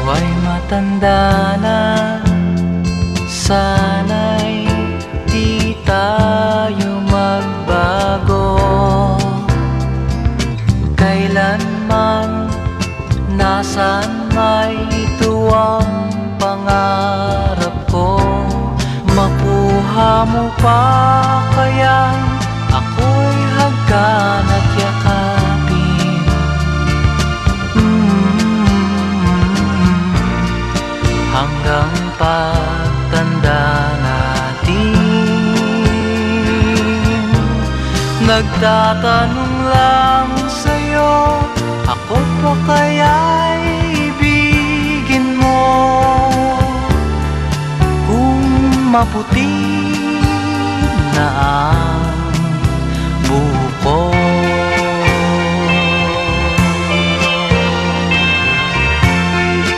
ay matanda na, sana'y di tayo magbago. Kailanman, nasaan may ito ang pangarap ko. Makuha mo pa kaya ako'y hagkan at yakapin. Hanggang pagtanda natin, nagtatanong lang sa'yo, ako pa kaya'y ibigin mo? Kung maputi